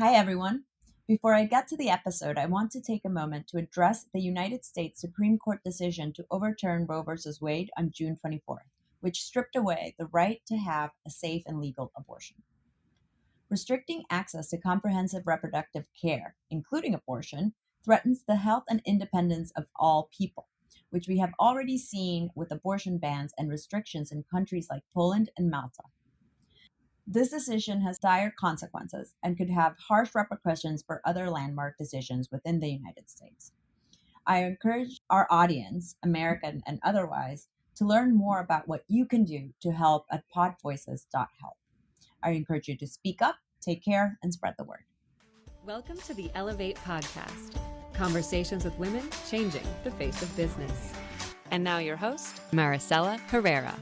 Hi, everyone. Before I get to the episode, I want to take a moment to address the United States Supreme Court decision to overturn Roe v. Wade on June 24th, which stripped away the right to have a safe and legal abortion. Restricting access to comprehensive reproductive care, including abortion, threatens the health and independence of all people, which we have already seen with abortion bans and restrictions in countries like Poland and Malta. This decision has dire consequences and could have harsh repercussions for other landmark decisions within the United States. I encourage our audience, American and otherwise, to learn more about what you can do to help at podvoices.help. I encourage you to speak up, take care, and spread the word. Welcome to the Ellevate podcast, conversations with women changing the face of business. And now your host, Maricella Herrera.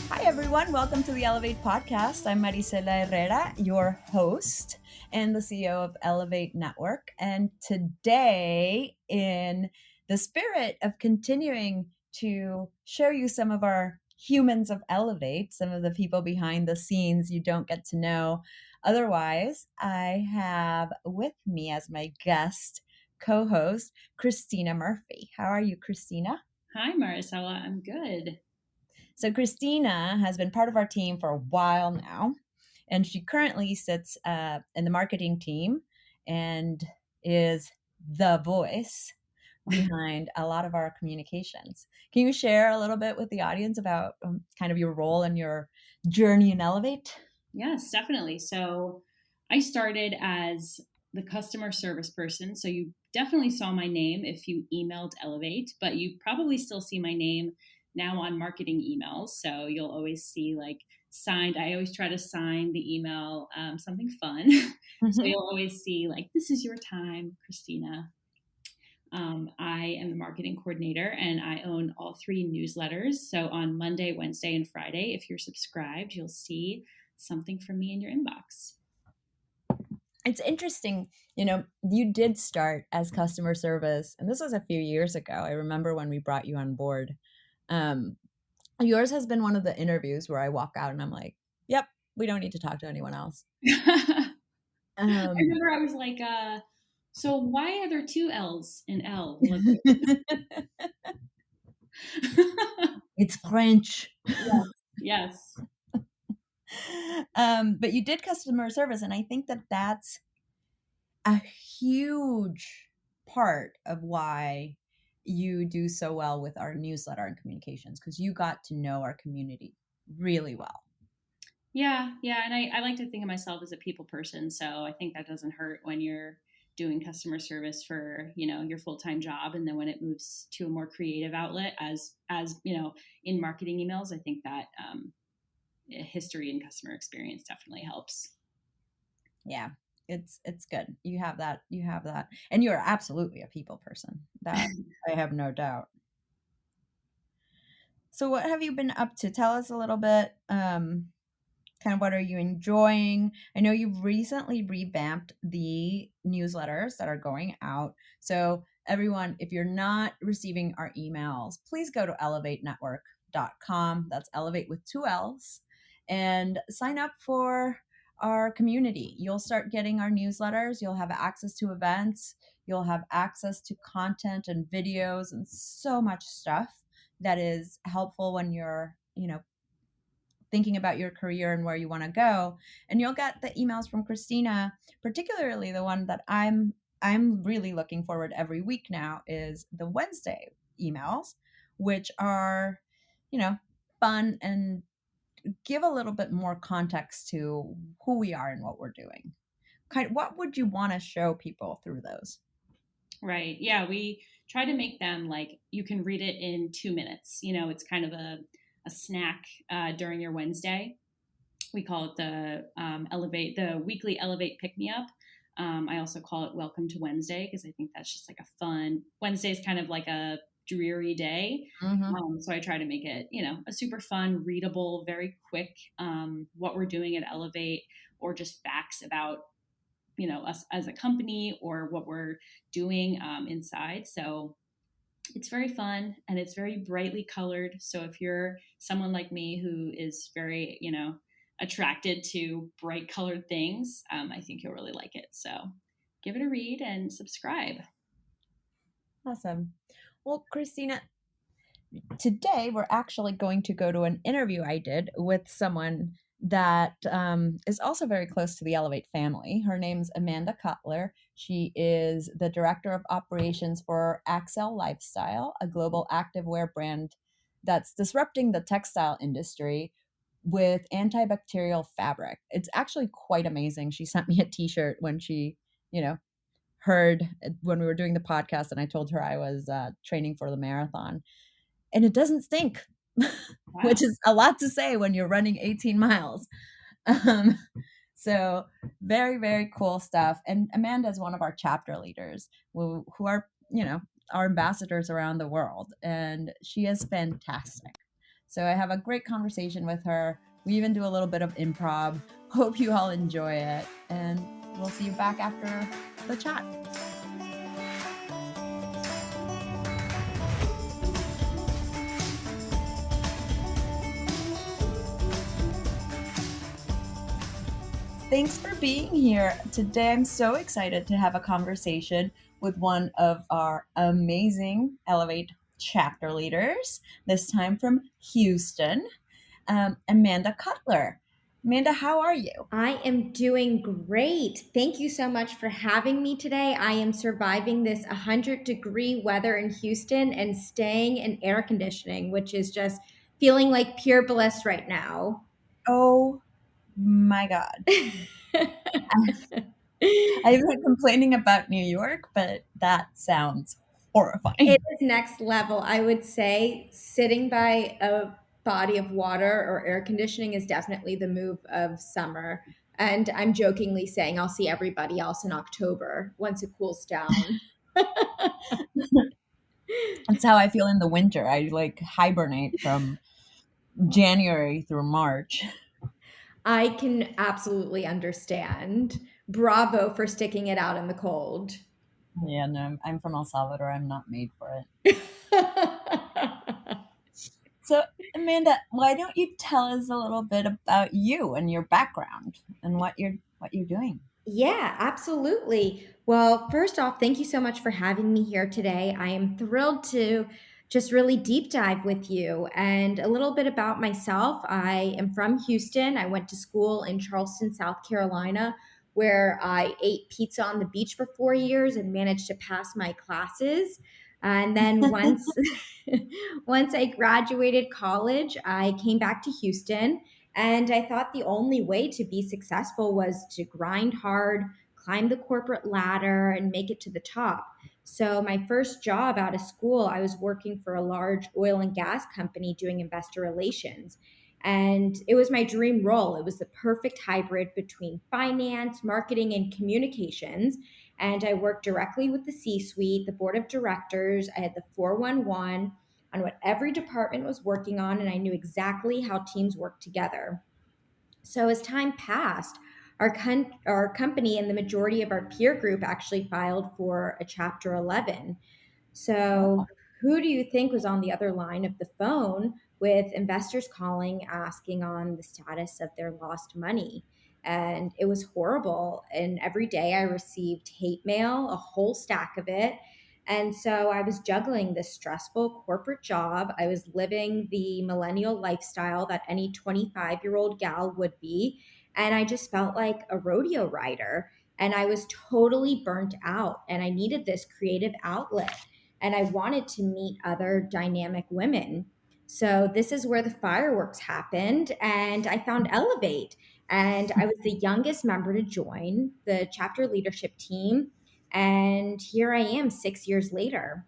Hi, everyone. Welcome to the Ellevate podcast. I'm Maricella Herrera, your host and the CEO of Ellevate Network. And today, in the spirit of continuing to show you some of our humans of Ellevate, some of the people behind the scenes you don't get to know otherwise, I have with me as my guest co-host, Christina Murphy. How are you, Christina? Hi, Maricella. I'm good. So Christina has been part of our team for a while now, and she currently sits in the marketing team and is the voice behind a lot of our communications. Can you share a little bit with the audience about kind of your role and your journey in Ellevate? Yes, definitely. So I started as the customer service person. So you definitely saw my name if you emailed Ellevate, but you probably still see my name now on marketing emails. So you'll always see like signed. I always try to sign the email something fun. So you'll always see like, this is your time, Christina. I am the marketing coordinator and I own all three newsletters. So on Monday, Wednesday, and Friday, if you're subscribed, you'll see something from me in your inbox. It's interesting, you did start as customer service, and this was a few years ago. I remember when we brought you on board. Yours has been one of the interviews where I walk out and I'm like, yep, we don't need to talk to anyone else. I remember I was like, so why are there two L's in L? It's French. Yes. But you did customer service, and I think that that's a huge part of why you do so well with our newsletter and communications, because you got to know our community really well. Yeah. And I like to think of myself as a people person. So I think that doesn't hurt when you're doing customer service for, your full-time job. And then when it moves to a more creative outlet as, in marketing emails, I think that history and customer experience definitely helps. Yeah, it's good. You have that. And you're absolutely a people person. That I have no doubt. So what have you been up to? Tell us a little bit. Kind of what are you enjoying? I know you've recently revamped the newsletters that are going out. So everyone, if you're not receiving our emails, please go to ellevatenetwork.com. That's Ellevate with 2 L's, and sign up for our community. You'll start getting our newsletters. You'll have access to events. You'll have access to content and videos and so much stuff that is helpful when you're, thinking about your career and where you want to go. And you'll get the emails from Christina, particularly the one that I'm really looking forward every week now is the Wednesday emails, which are, fun and give a little bit more context to who we are and what we're doing. What would you want to show people through those? Right. Yeah. We try to make them like you can read it in 2 minutes. It's kind of a snack during your Wednesday. We call it the Ellevate, the weekly Ellevate pick me up. I also call it Welcome to Wednesday because I think that's just like a fun Wednesday is kind of like a dreary day. So I try to make it, a super fun, readable, very quick, what we're doing at Ellevate or just facts about, us as a company or what we're doing inside. So It's very fun and it's very brightly colored. So if you're someone like me who is very, attracted to bright colored things, I think you'll really like it. So give it a read and subscribe. Awesome. Well, Christina, today we're actually going to go to an interview I did with someone that is also very close to the Ellevate family. Her name's Amanda Cotler. She is the director of operations for Axel Lifestyle, a global activewear brand that's disrupting the textile industry with antibacterial fabric. It's actually quite amazing. She sent me a t-shirt when she, you know, heard when we were doing the podcast, and I told her I was training for the marathon, and it doesn't stink, which Wow. is a lot to say when you're running 18 miles. Um, so very, very cool stuff. And Amanda is one of our chapter leaders who are, our ambassadors around the world. And she is fantastic. So I have a great conversation with her. We even do a little bit of improv. Hope you all enjoy it. And we'll see you back after the chat. Thanks for being here. Today, I'm so excited to have a conversation with one of our amazing Ellevate chapter leaders, this time from Houston, Amanda Cotler. Amanda, how are you? I am doing great. Thank you so much for having me today. I am surviving this 100-degree weather in Houston and staying in air conditioning, which is just feeling like pure bliss right now. Oh my God. I've been complaining about New York, but that sounds horrifying. It is next level. I would say sitting by a body of water or air conditioning is definitely the move of summer. And I'm jokingly saying I'll see everybody else in October once it cools down. That's how I feel in the winter. I like hibernate from January through March. I can absolutely understand. Bravo for sticking it out in the cold. Yeah, no, I'm from El Salvador. I'm not made for it. So, Amanda, why don't you tell us a little bit about you and your background and what you're doing? Yeah, absolutely. Well, first off, thank you so much for having me here today. I am thrilled to just really deep dive with you and a little bit about myself. I am from Houston. I went to school in Charleston, South Carolina, where I ate pizza on the beach for 4 years and managed to pass my classes. And then once once I graduated college, I came back to Houston and I thought the only way to be successful was to grind hard, climb the corporate ladder, and make it to the top. So, my first job out of school, I was working for a large oil and gas company doing investor relations. And it was my dream role. It was the perfect hybrid between finance, marketing, and communications. And I worked directly with the C suite, the board of directors. I had the 411 on what every department was working on, and I knew exactly how teams worked together. So as time passed, our company and the majority of our peer group actually filed for a Chapter 11. So, Oh, who do you think was on the other line of the phone with investors calling, asking on the status of their lost money? And it was horrible. And every day I received hate mail, a whole stack of it. And so I was juggling this stressful corporate job. I was living the millennial lifestyle that any 25-year-old gal would be. And I just felt like a rodeo rider. And I was totally burnt out. And I needed this creative outlet and I wanted to meet other dynamic women. So this is where the fireworks happened, and I found Ellevate, and I was the youngest member to join the chapter leadership team, and here I am 6 years later.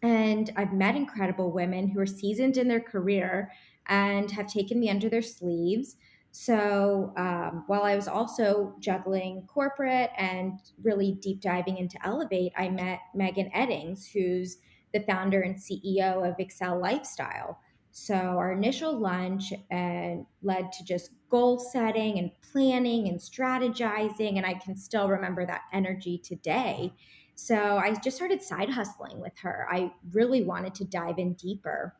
And I've met incredible women who are seasoned in their career and have taken me under their sleeves. So while I was also juggling corporate and really deep diving into Ellevate, I met Megan Eddings, who's the founder and CEO of Excel Lifestyle. So our initial lunch led to just goal setting and planning and strategizing, and I can still remember that energy today. So I just started side hustling with her. I really wanted to dive in deeper.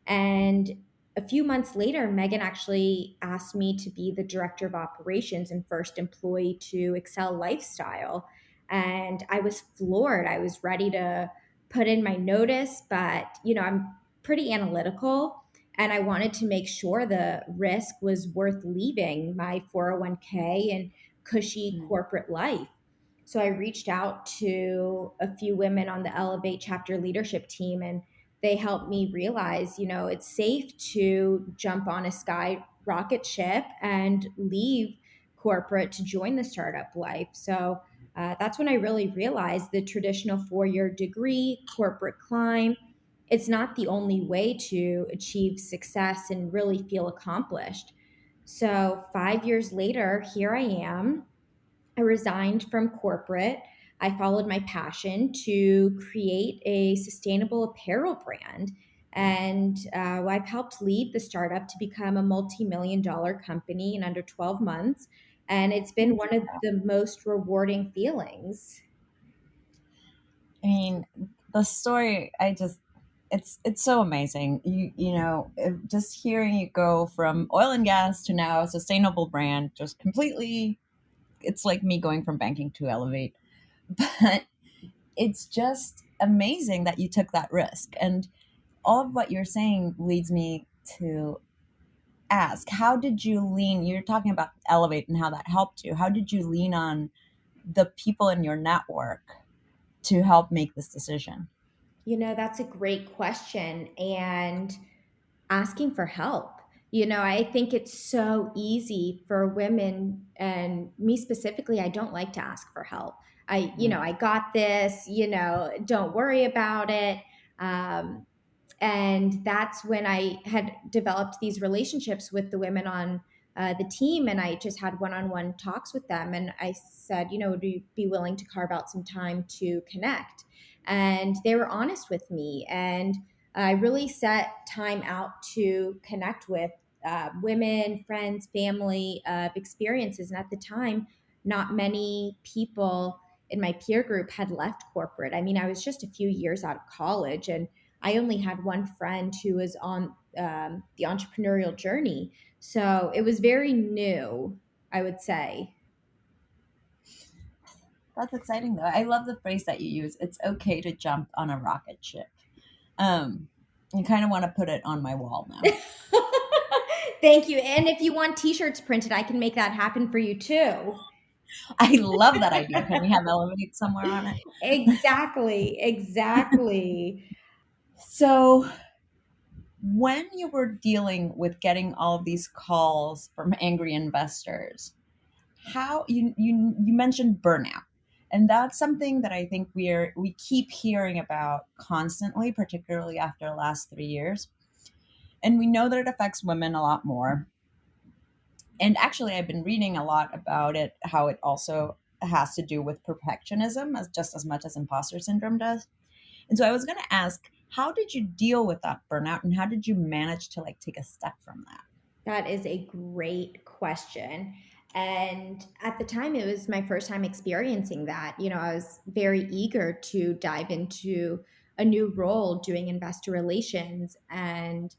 And a few months later, Megan actually asked me to be the director of operations and first employee to Excel Lifestyle. And I was floored. I was ready to put in my notice, but I'm pretty analytical and I wanted to make sure the risk was worth leaving my 401k and cushy Mm. corporate life. So I reached out to a few women on the Ellevate chapter leadership team, and they helped me realize, it's safe to jump on a sky rocket ship and leave corporate to join the startup life. So that's when I really realized the traditional 4-year degree, corporate climb, it's not the only way to achieve success and really feel accomplished. So 5 years later, here I am. I resigned from corporate. I followed my passion to create a sustainable apparel brand. And I've helped lead the startup to become a multi-million dollar company in under 12 months. And it's been one of the most rewarding feelings. I mean, the story, it's so amazing. Just hearing you go from oil and gas to now a sustainable brand, just completely, it's like me going from banking to Elevate. But it's just amazing that you took that risk. And all of what you're saying leads me to ask, how did you lean? You're talking about Elevate and how that helped you. How did you lean on the people in your network to help make this decision? That's a great question. And asking for help. I think it's so easy for women, and me specifically, I don't like to ask for help. I got this, don't worry about it. Um, and that's when I had developed these relationships with the women on the team, and I just had one-on-one talks with them. And I said, would you be willing to carve out some time to connect? And they were honest with me, and I really set time out to connect with women, friends, family of experiences. And at the time, not many people in my peer group had left corporate. I mean, I was just a few years out of college, and I only had one friend who was on the entrepreneurial journey. So it was very new, I would say. That's exciting, though. I love the phrase that you use. It's okay to jump on a rocket ship. I kind of want to put it on my wall now. Thank you. And if you want t-shirts printed, I can make that happen for you too. I love that idea. Can we have Elevate somewhere on it? Exactly. Exactly. So, when you were dealing with getting all of these calls from angry investors, how you mentioned burnout, and that's something that I think we keep hearing about constantly, particularly after the last 3 years, and we know that it affects women a lot more. And actually, I've been reading a lot about it, how it also has to do with perfectionism as just as much as imposter syndrome does. And so I was going to ask, how did you deal with that burnout, and how did you manage to like take a step from that? That is a great question. And at the time, it was my first time experiencing that. I was very eager to dive into a new role doing investor relations. And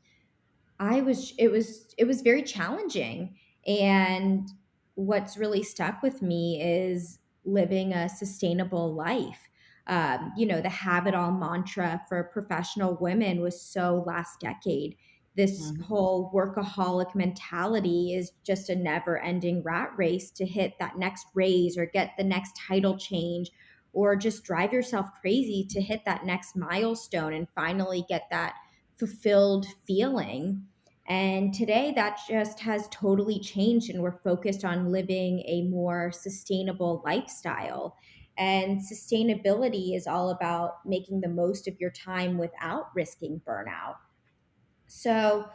it was very challenging. And what's really stuck with me is living a sustainable life. The have it all mantra for professional women was so last decade. This Mhm. whole workaholic mentality is just a never ending rat race to hit that next raise or get the next title change, or just drive yourself crazy to hit that next milestone and finally get that fulfilled feeling. And today that just has totally changed, and we're focused on living a more sustainable lifestyle. And sustainability is all about making the most of your time without risking burnout. So,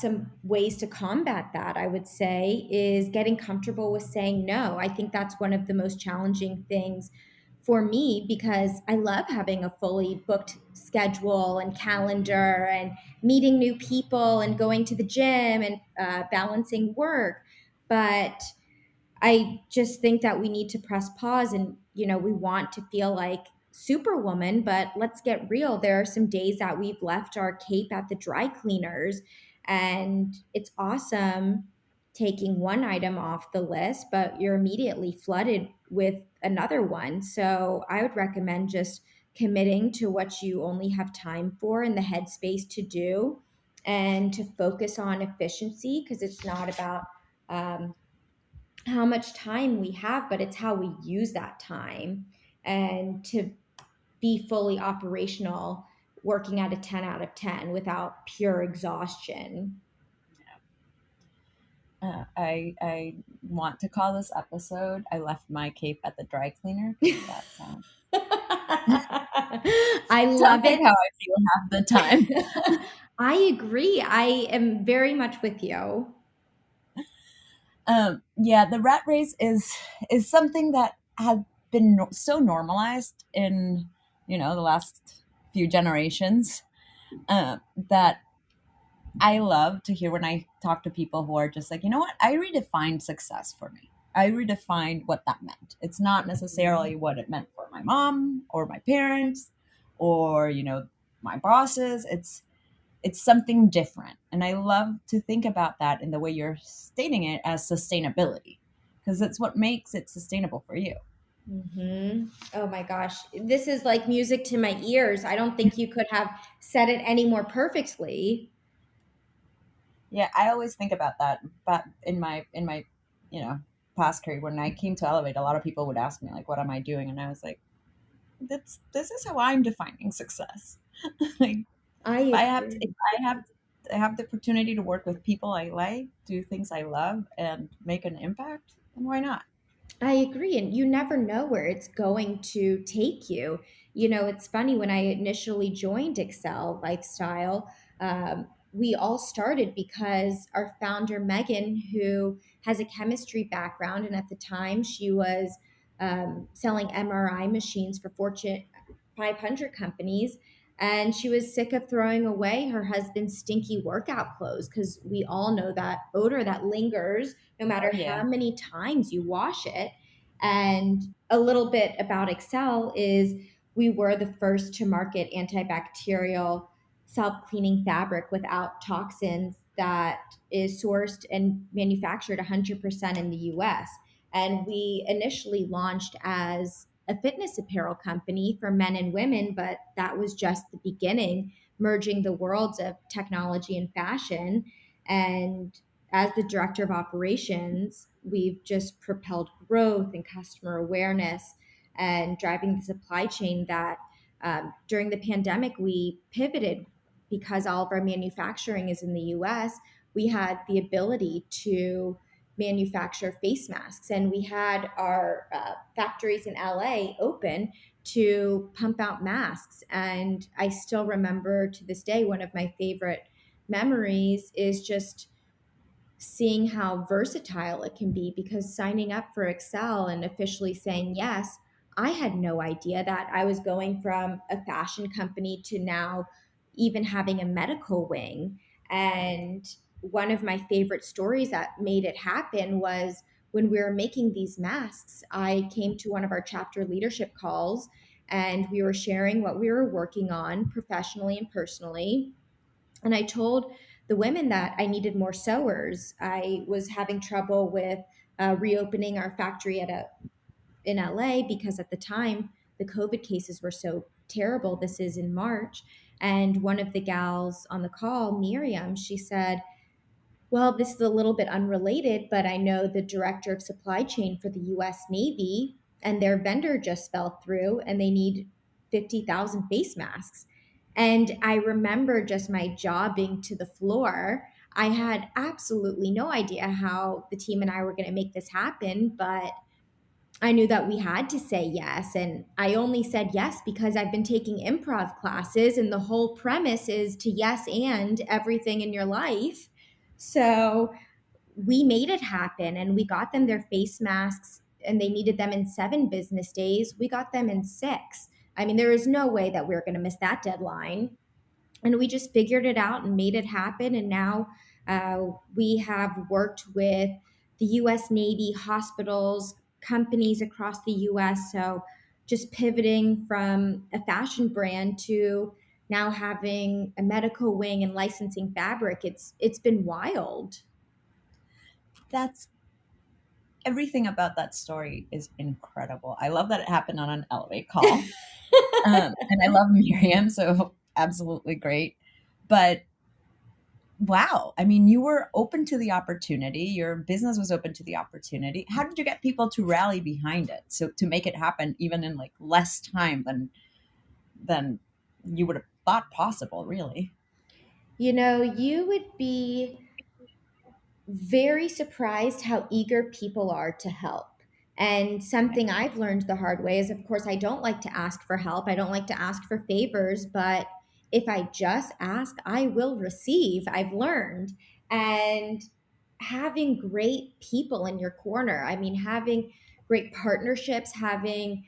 some ways to combat that, I would say, is getting comfortable with saying no. I think that's one of the most challenging things for me because I love having a fully booked schedule and calendar and meeting new people and going to the gym and balancing work. But I just think that we need to press pause and we want to feel like superwoman, but let's get real. There are some days that we've left our cape at the dry cleaners, and it's awesome taking one item off the list, but you're immediately flooded with another one. So I would recommend just committing to what you only have time for and the headspace to do, and to focus on efficiency, because it's not about um, how much time we have, but it's how we use that time, and to be fully operational, working at a 10 out of 10 without pure exhaustion. I want to call this episode "I left my cape at the dry cleaner" because that sounds I sounds love like it. how I feel half the time. I agree. I am very much with you. Yeah, the rat race is something that had been so normalized in the last few generations, that I love to hear when I talk to people who are just like, you know what, I redefined success for me. I redefined what that meant. It's not necessarily what it meant for my mom or my parents or my bosses. It's something different. And I love to think about that in the way you're stating it as sustainability, because it's what makes it sustainable for you. Oh my gosh. This is like music to my ears. I don't think you could have said it any more perfectly. Yeah, I always think about that. But in my you know past career, when I came to Elevate, a lot of people would ask me like, "What am I doing?" And I was like, this is how I'm defining success." Like, I if agree. I have the opportunity to work with people I like, do things I love, and make an impact, then why not? I agree. And you never know where it's going to take you. It's funny, when I initially joined Excel Lifestyle, we all started because our founder, Megan, who has a chemistry background, and at the time she was selling MRI machines for Fortune 500 companies. And she was sick of throwing away her husband's stinky workout clothes, because we all know that odor that lingers no Oh matter yeah. how many times you wash it. And a little bit about Excel is we were the first to market antibacterial self cleaning fabric without toxins that is sourced and manufactured 100% in the US. And we initially launched as a fitness apparel company for men and women, but that was just the beginning, merging the worlds of technology and fashion. And as the director of operations, we've just propelled growth and customer awareness and driving the supply chain that during the pandemic we pivoted, because all of our manufacturing is in the US. We had the ability to manufacture face masks, and we had our factories in LA open to pump out masks. And I still remember to this day, one of my favorite memories is just seeing how versatile it can be, because signing up for Excel and officially saying yes, I had no idea that I was going from a fashion company to now even having a medical wing. And one of my favorite stories that made it happen was when we were making these masks. I came to one of our chapter leadership calls, and we were sharing what we were working on professionally and personally. And I told the women that I needed more sewers. I was having trouble with reopening our factory in LA, because at the time the COVID cases were so terrible. This is in March. And one of the gals on the call, Miriam, she said, well, this is a little bit unrelated, but I know the director of supply chain for the US Navy, and their vendor just fell through and they need 50,000 face masks. And I remember just my jobbing to the floor. I had absolutely no idea how the team and I were going to make this happen, but I knew that we had to say yes. And I only said yes because I've been taking improv classes, and the whole premise is to yes and everything in your life. So we made it happen, and we got them their face masks, and they needed them in 7 business days. We got them in 6. I mean, there is no way that we are going to miss that deadline. And we just figured it out and made it happen. And now we have worked with the US Navy, hospitals, companies across the US. So just pivoting from a fashion brand to now having a medical wing and licensing fabric, it's been wild. That's everything about that story is incredible. I love that it happened on an Ellevate call. And I love Miriam, so absolutely great. But wow, I mean, you were open to the opportunity. Your business was open to the opportunity. How did you get people to rally behind it? So to make it happen even in like less time than you would have thought possible, really. You would be very surprised how eager people are to help. And something I've learned the hard way is, of course, I don't like to ask for help. I don't like to ask for favors, but if I just ask, I will receive. I've learned. And having great people in your corner, I mean, having great partnerships, having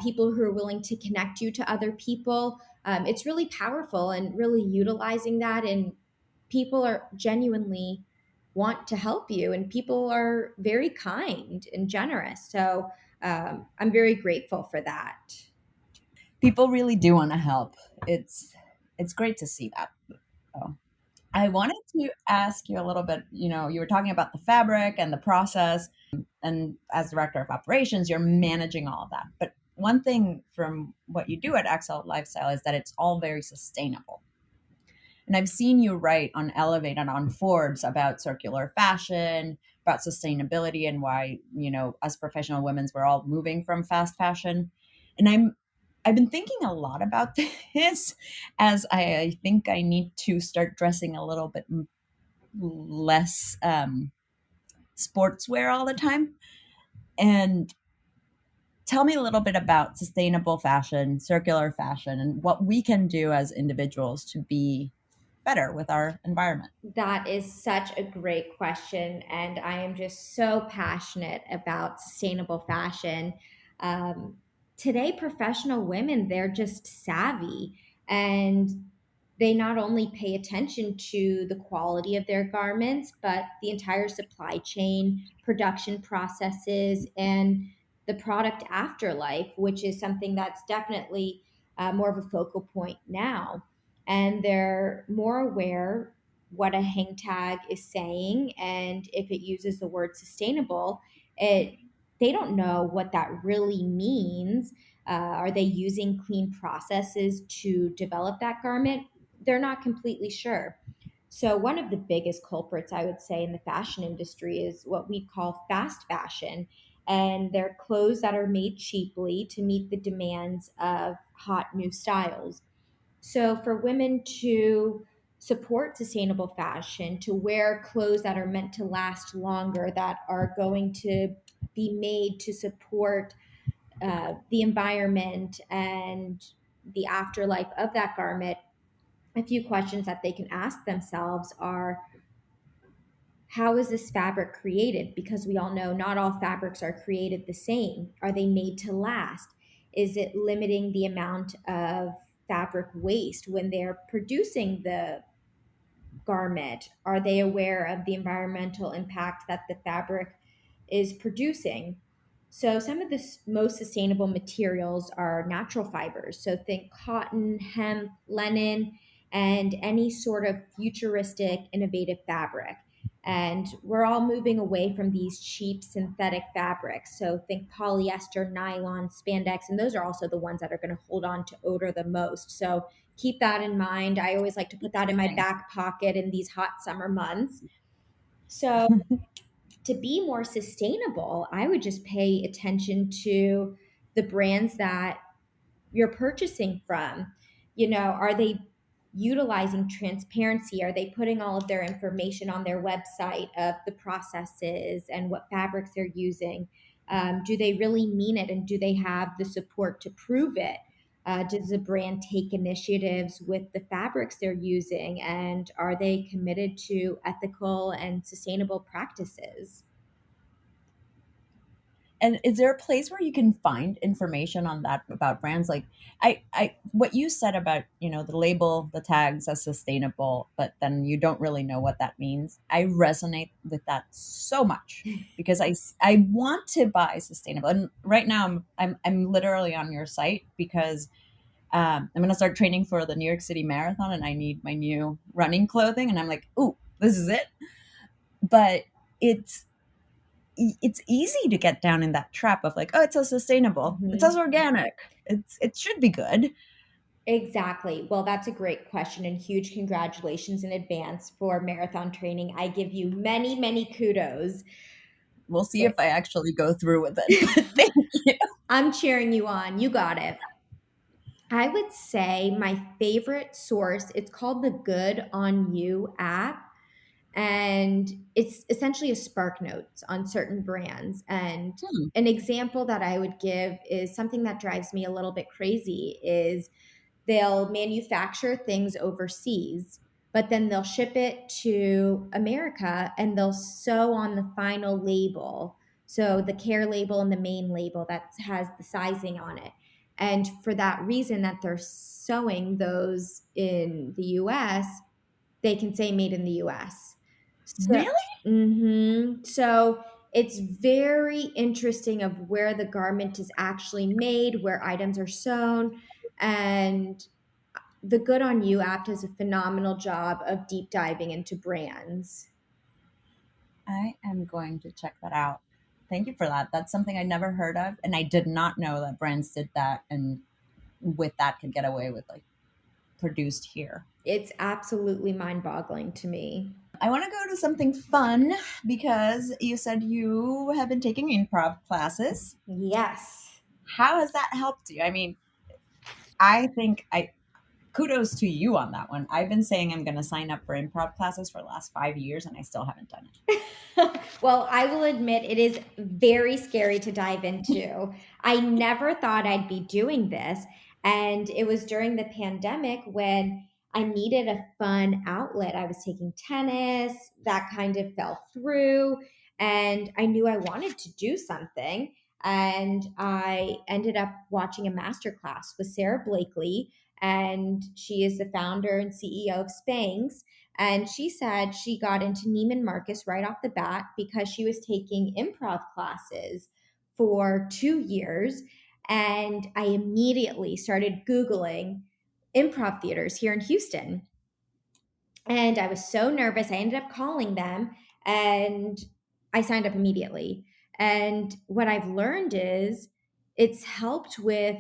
people who are willing to connect you to other people, it's really powerful, and really utilizing that. And people are genuinely want to help you, and people are very kind and generous. So I'm very grateful for that. People really do want to help. It's great to see that. Oh. I wanted to ask you a little bit, you were talking about the fabric and the process, and as director of operations, you're managing all of that. But one thing from what you do at Excel Lifestyle is that it's all very sustainable. And I've seen you write on Ellevate and on Forbes about circular fashion, about sustainability, and why, as professional women's, we're all moving from fast fashion. And I've been thinking a lot about this, as I think I need to start dressing a little bit less sportswear all the time. And tell me a little bit about sustainable fashion, circular fashion, and what we can do as individuals to be better with our environment. That is such a great question. And I am just so passionate about sustainable fashion. Um, Today, professional women, they're just savvy, and they not only pay attention to the quality of their garments, but the entire supply chain, production processes, and the product afterlife, which is something that's definitely more of a focal point now. And they're more aware what a hang tag is saying, and if it uses the word sustainable, it they don't know what that really means. Are they using clean processes to develop that garment? They're not completely sure. So one of the biggest culprits, I would say, in the fashion industry is what we call fast fashion, and they're clothes that are made cheaply to meet the demands of hot new styles. So, for women to support sustainable fashion, to wear clothes that are meant to last longer, that are going to be made to support the environment and the afterlife of that garment, a few questions that they can ask themselves are, how is this fabric created? Because we all know not all fabrics are created the same. Are they made to last? Is it limiting the amount of fabric waste when they're producing the garment? Are they aware of the environmental impact that the fabric is producing? So, some of the most sustainable materials are natural fibers. So, think cotton, hemp, linen, and any sort of futuristic, innovative fabric. And we're all moving away from these cheap synthetic fabrics. So, think polyester, nylon, spandex, and those are also the ones that are going to hold on to odor the most. So, keep that in mind. I always like to put that in my back pocket in these hot summer months. So, to be more sustainable, I would just pay attention to the brands that you're purchasing from. Are they utilizing transparency? Are they putting all of their information on their website of the processes and what fabrics they're using? Do they really mean it, and do they have the support to prove it? Does the brand take initiatives with the fabrics they're using, and are they committed to ethical and sustainable practices? And is there a place where you can find information on that about brands? Like what you said about, the label, the tags as sustainable, but then you don't really know what that means. I resonate with that so much because I want to buy sustainable. And right now I'm literally on your site because I'm going to start training for the New York City Marathon and I need my new running clothing. And I'm like, ooh, this is it. But it's it's easy to get down in that trap of like, oh, it's so sustainable, it's Mhm. so organic, it should be good. Exactly. Well, that's a great question, and huge congratulations in advance for marathon training. I give you many, many kudos. We'll see if I actually go through with it. But thank you. I'm cheering you on. You got it. I would say my favorite source, it's called the Good on You app. And it's essentially a spark notes on certain brands. And Hmm. an example that I would give is something that drives me a little bit crazy is they'll manufacture things overseas, but then they'll ship it to America and they'll sew on the final label. So the care label and the main label that has the sizing on it. And for that reason that they're sewing those in the US, they can say made in the US. So, Really? so it's very interesting of where the garment is actually made, where items are sewn, and the Good on You app does a phenomenal job of deep diving into brands. I am going to check that out. Thank you for that. That's something I never heard of, and I did not know that brands did that, and with that could get away with like produced here. It's absolutely mind-boggling to me. I want to go to something fun because you said you have been taking improv classes. Yes. How has that helped you? I mean, I think I kudos to you on that one. I've been saying I'm going to sign up for improv classes for the last 5 years and I still haven't done it. Well, I will admit it is very scary to dive into. I never thought I'd be doing this. And it was during the pandemic when I needed a fun outlet. I was taking tennis, that kind of fell through. And I knew I wanted to do something. And I ended up watching a masterclass with Sarah Blakely. And she is the founder and CEO of Spanx. And she said she got into Neiman Marcus right off the bat because she was taking improv classes for 2 years. And I immediately started Googling improv theaters here in Houston. And I was so nervous. I ended up calling them and I signed up immediately. And what I've learned is it's helped with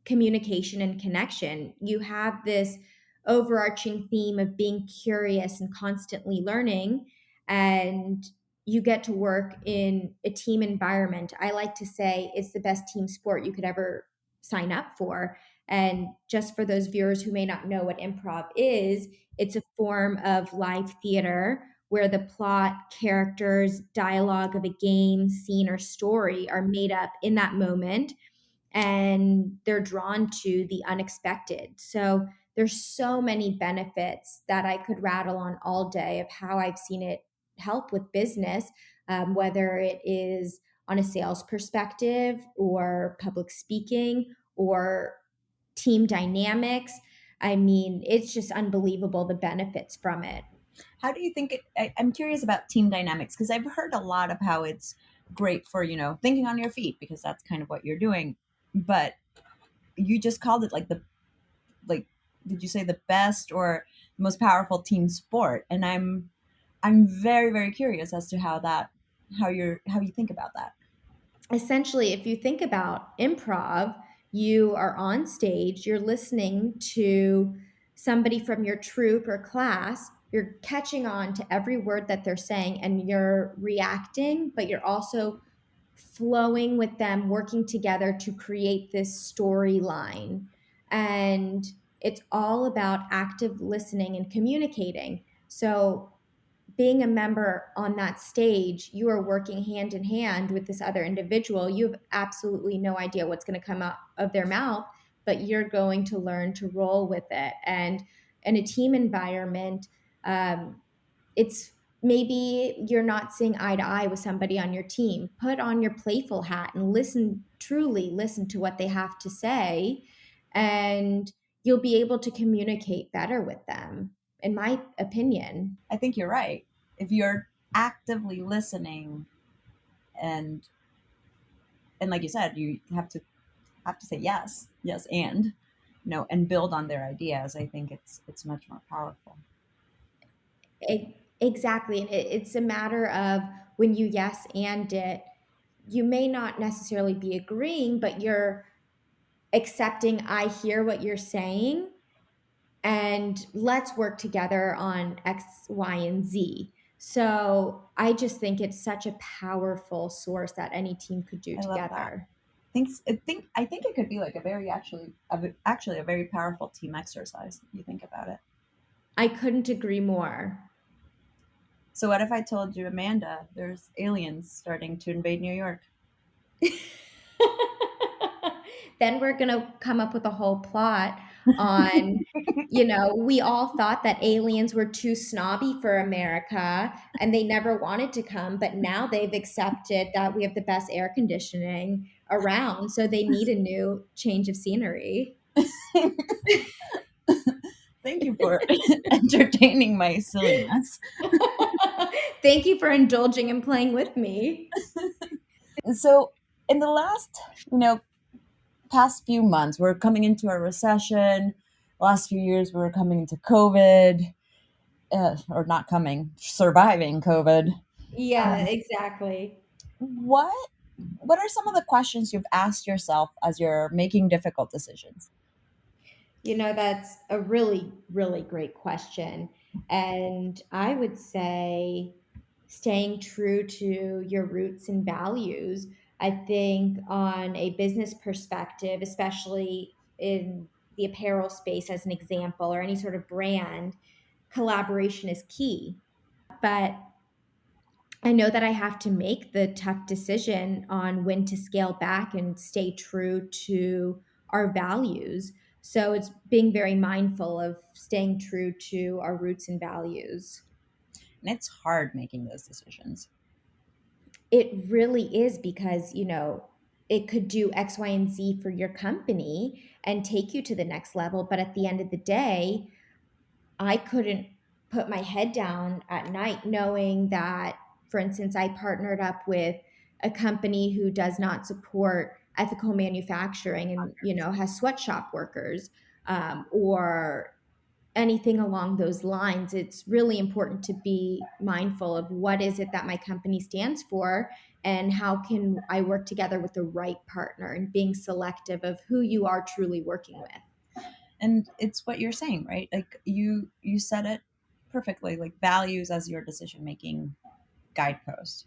communication and connection. You have this overarching theme of being curious and constantly learning, and you get to work in a team environment. I like to say it's the best team sport you could ever sign up for. And just for those viewers who may not know what improv is, it's a form of live theater where the plot, characters, dialogue of a game, scene, or story are made up in that moment and they're drawn to the unexpected. So there's so many benefits that I could rattle on all day of how I've seen it help with business, whether it is on a sales perspective or public speaking or team dynamics. I mean, it's just unbelievable the benefits from it. How do you think I'm curious about team dynamics because I've heard a lot of how it's great for, thinking on your feet because that's kind of what you're doing. But you just called it like did you say the best or most powerful team sport? And I'm very, very curious as to how you think about that. Essentially, if you think about improv, you are on stage, you're listening to somebody from your troupe or class, you're catching on to every word that they're saying and you're reacting, but you're also flowing with them, working together to create this storyline. And it's all about active listening and communicating. So being a member on that stage, you are working hand in hand with this other individual. You have absolutely no idea what's going to come out of their mouth, but you're going to learn to roll with it. And in a team environment, it's maybe you're not seeing eye to eye with somebody on your team. Put on your playful hat and truly listen to what they have to say, and you'll be able to communicate better with them, in my opinion. I think you're right. If you're actively listening and like you said, you have to say yes, and and build on their ideas. I think it's much more powerful. Exactly. And it's a matter of when you yes and it, you may not necessarily be agreeing, but you're accepting, I hear what you're saying, and let's work together on X, Y, and Z. So I just think it's such a powerful source that any team could do I love that. together. I think it could be like a very actually a very powerful team exercise if you think about it. I couldn't agree more. So what if I told you, Amanda, there's aliens starting to invade New York? Then we're going to come up with a whole plot on, we all thought that aliens were too snobby for America and they never wanted to come, but now they've accepted that we have the best air conditioning around, so they need a new change of scenery. Thank you for entertaining my silliness. Thank you for indulging and playing with me. So in the past few months, we're coming into a recession. Last few years, we were coming into COVID, or not coming, surviving COVID. Yeah, Um, exactly. what What are some of the questions you've asked yourself as you're making difficult decisions? That's a really, really great question. And I would say staying true to your roots and values. I think, on a business perspective, especially in the apparel space, as an example, or any sort of brand, collaboration is key. But I know that I have to make the tough decision on when to scale back and stay true to our values. So it's being very mindful of staying true to our roots and values. And it's hard making those decisions. It really is, because, it could do X, Y, and Z for your company and take you to the next level. But at the end of the day, I couldn't put my head down at night knowing that, for instance, I partnered up with a company who does not support ethical manufacturing and, has sweatshop workers, or anything along those lines. It's really important to be mindful of what is it that my company stands for, and how can I work together with the right partner, and being selective of who you are truly working with. And it's what you're saying, right? Like you said it perfectly, like values as your decision making guidepost.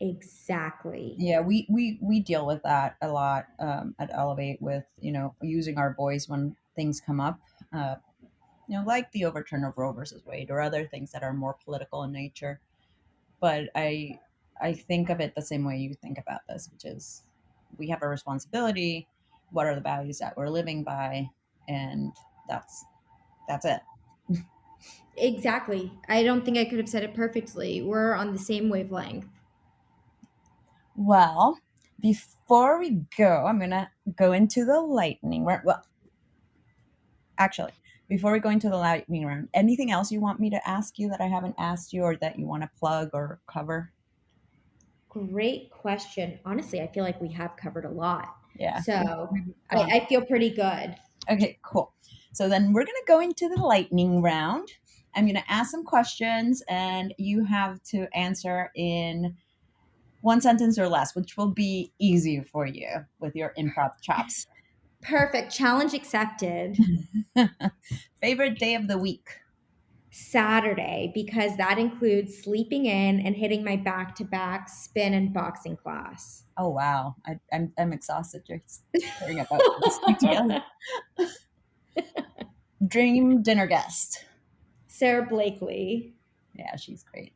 Exactly. Yeah, we deal with that a lot, at Ellevate, with using our voice when things come up, uh, like the overturn of Roe versus Wade or other things that are more political in nature. But I think of it the same way you think about this, which is we have a responsibility. What are the values that we're living by? And that's it. Exactly. I don't think I could have said it perfectly. We're on the same wavelength. Well, before we go, I'm gonna go into the lightning round. Well, actually, before we go into the lightning round, anything else you want me to ask you that I haven't asked you, or that you want to plug or cover? Great question. Honestly, I feel like we have covered a lot. Yeah. So We've I, gone. I feel pretty good. Okay, cool. So then we're gonna go into the lightning round. I'm gonna ask some questions, and you have to answer in one sentence or less, which will be easy for you with your improv chops. Perfect. Challenge accepted. Favorite day of the week? Saturday, because that includes sleeping in and hitting my back to back spin and boxing class. Oh wow, I'm exhausted just hearing about those details. Dream dinner guest? Sarah Blakely. Yeah, she's great.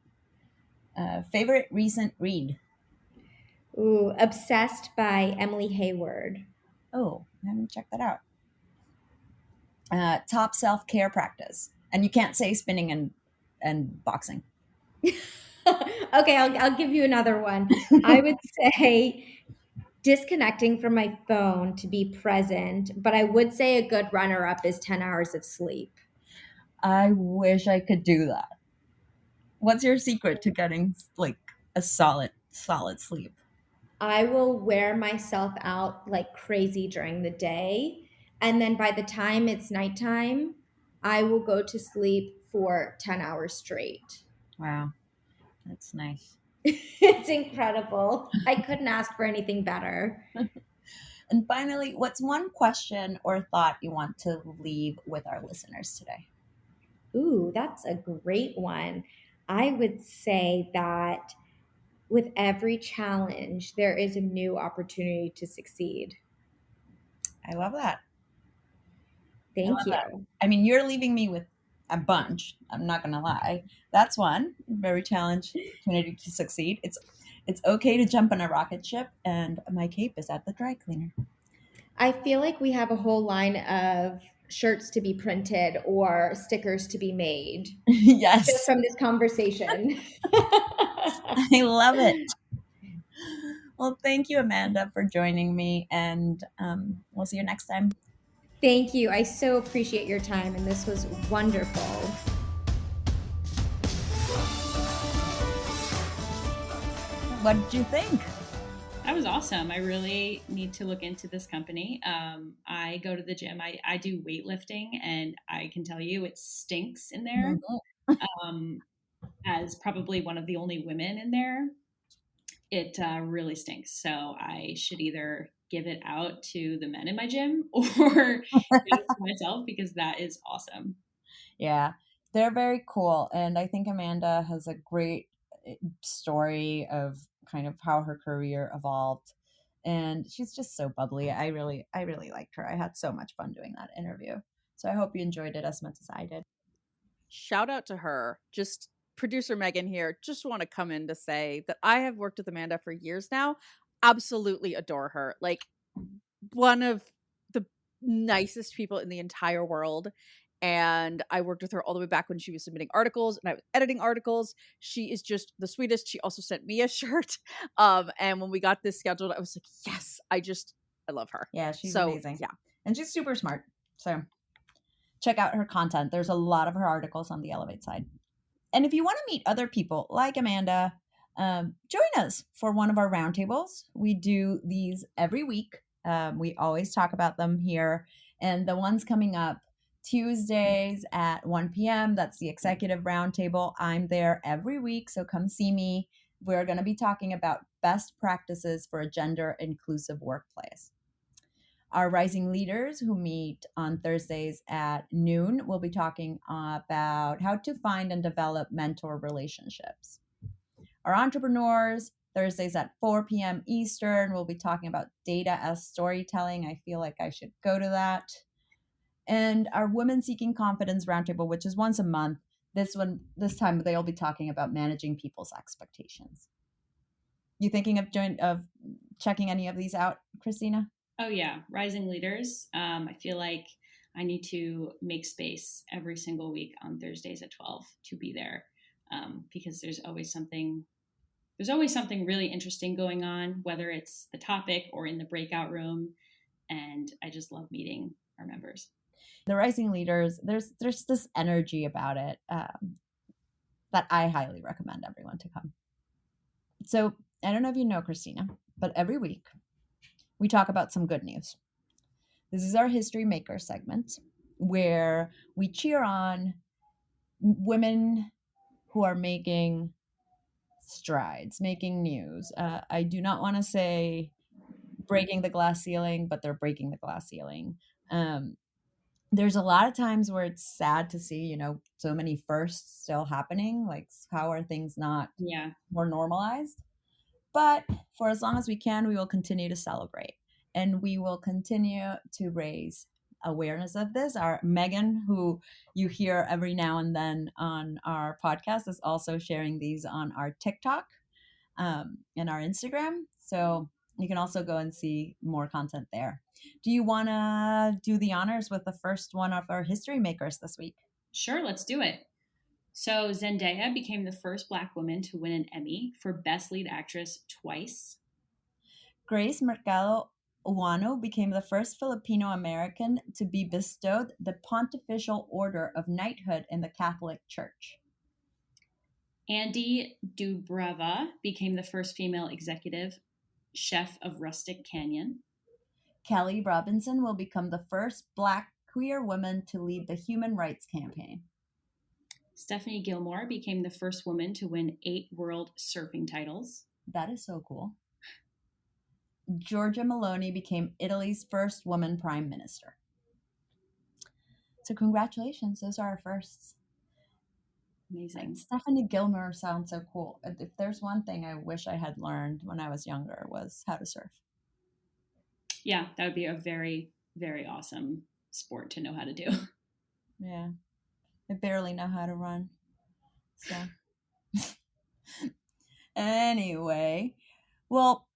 Favorite recent read? Ooh, Obsessed by Emily Hayward. Oh, I haven't checked that out. Top self care practice, and you can't say spinning and boxing. Okay, I'll give you another one. I would say disconnecting from my phone to be present, but I would say a good runner up is 10 hours of sleep. I wish I could do that. What's your secret to getting like a solid sleep? I will wear myself out like crazy during the day. And then by the time it's nighttime, I will go to sleep for 10 hours straight. Wow, that's nice. It's incredible. I couldn't ask for anything better. And finally, what's one question or thought you want to leave with our listeners today? Ooh, that's a great one. I would say that with every challenge, there is a new opportunity to succeed. I love that. I Thank love that. you. I mean, you're leaving me with a bunch. I'm not gonna lie. That's one very challenge opportunity to succeed. It's okay to jump on a rocket ship, and my cape is at the dry cleaner. I feel like we have a whole line of shirts to be printed or stickers to be made just Yes, from this conversation. I love it. Well, thank you, Amanda, for joining me, and we'll see you next time. Thank you. I so appreciate your time, and this was wonderful. What did you think? That was awesome. I really need to look into this company. I go to the gym. I do weightlifting, and I can tell you it stinks in there. Mhm. Um, as probably one of the only women in there, it really stinks. So I should either give it out to the men in my gym or give it to myself because that is awesome. Yeah, they're very cool. And I think Amanda has a great story of kind of how her career evolved. And she's just so bubbly. I really liked her. I had so much fun doing that interview. So I hope you enjoyed it as much as I did. Shout out to her. Just producer Megan here. Just want to come in to say that I have worked with Amanda for years now. Absolutely adore her. Like one of the nicest people in the entire world. And I worked with her all the way back when she was submitting articles and I was editing articles. She is just the sweetest. She also sent me a shirt. And when we got this scheduled, I was like, yes, I love her. Yeah, she's So amazing. yeah. And she's super smart. So check out her content. There's a lot of her articles on the Ellevate side. And if you want to meet other people like Amanda, join us for one of our roundtables. We do these every week. We always talk about them here. And the ones coming up Tuesdays at 1 p.m., that's the executive roundtable. I'm there every week, so come see me. We're going to be talking about best practices for a gender inclusive workplace. Our rising leaders, who meet on Thursdays at noon, will be talking about how to find and develop mentor relationships. Our entrepreneurs, Thursdays at 4 p.m. Eastern, will be talking about data as storytelling. I feel like I should go to that. And our Women Seeking Confidence Roundtable, which is once a month, this time they'll be talking about managing people's expectations. You thinking of checking any of these out, Christina? Oh yeah, rising leaders. I feel like I need to make space every single week on Thursdays at 12 to be there because there's always something. There's always something really interesting going on, whether it's the topic or in the breakout room, and I just love meeting our members. The rising leaders, there's this energy about it that I highly recommend everyone to come. So I don't know if you know, Christina, but every week we talk about some good news. This is our History Maker segment where we cheer on women who are making strides, making news. I do not want to say breaking the glass ceiling, but they're breaking the glass ceiling. There's a lot of times where it's sad to see, so many firsts still happening. Like, how are things not Yeah. more normalized? But for as long as we can, we will continue to celebrate and we will continue to raise awareness of this. Our Megan, who you hear every now and then on our podcast, is also sharing these on our TikTok and our Instagram. So you can also go and see more content there. Do you want to do the honors with the first one of our history makers this week? Sure, let's do it. So Zendaya became the first Black woman to win an Emmy for Best Lead Actress twice. Grace Mercado Uwano became the first Filipino American to be bestowed the Pontifical Order of Knighthood in the Catholic Church. Andy Dubrava became the first female executive chef of Rustic Canyon. Kelly Robinson will become the first Black queer woman to lead the Human Rights Campaign. Stephanie Gilmore became the first woman to win 8 world surfing titles. That is so cool. Giorgia Meloni became Italy's first woman prime minister. So congratulations, those are our firsts. Amazing. Stephanie Gilmore sounds so cool. If there's one thing I wish I had learned when I was younger was how to surf. Yeah, that would be a very, very awesome sport to know how to do. Yeah. I barely know how to run. So anyway, well,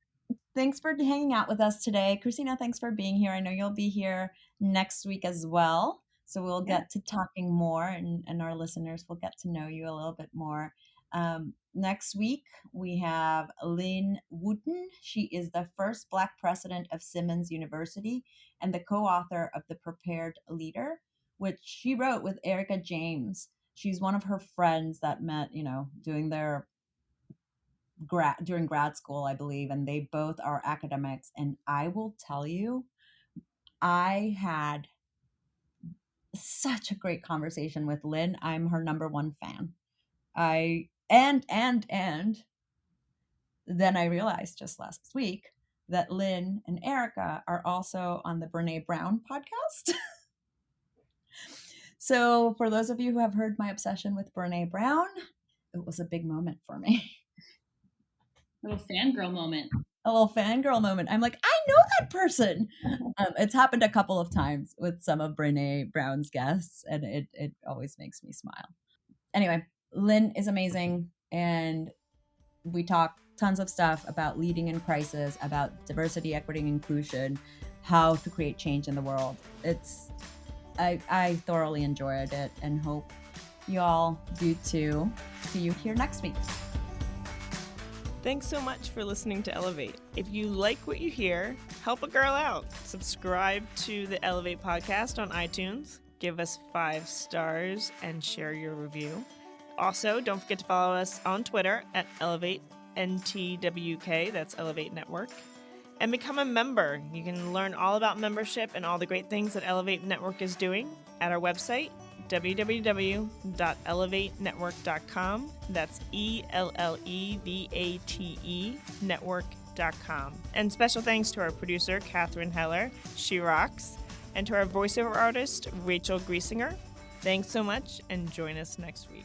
thanks for hanging out with us today. Christina, thanks for being here. I know you'll be here next week as well. So we'll get to talking more, and our listeners will get to know you a little bit more. Next week, we have Lynn Wooden. She is the first Black president of Simmons University and the co-author of The Prepared Leader, which she wrote with Erica James. She's one of her friends that met, doing their during grad school, I believe, and they both are academics. And I will tell you, I had such a great conversation with Lynn. I'm her number one fan. And then I realized just last week that Lynn and Erica are also on the Brene Brown podcast. So for those of you who have heard my obsession with Brene Brown, it was a big moment for me. A little fangirl moment. A little fangirl moment. I'm like, I know that person. It's happened a couple of times with some of Brene Brown's guests, and it always makes me smile. Anyway, Lynn is amazing, and we talk tons of stuff about leading in crisis, about diversity, equity, and inclusion, how to create change in the world. I thoroughly enjoyed it and hope you all do too. See you here next week. Thanks so much for listening to Ellevate. If you like what you hear, help a girl out. Subscribe to the Ellevate podcast on iTunes, give us 5 stars, and share your review. Also, don't forget to follow us on Twitter at EllevateNTWK, that's Ellevate Network, and become a member. You can learn all about membership and all the great things that Ellevate Network is doing at our website, www.ellevatenetwork.com. That's ELLEVATE network.com. And special thanks to our producer, Catherine Heller. She rocks. And to our voiceover artist, Rachel Griesinger. Thanks so much, and join us next week.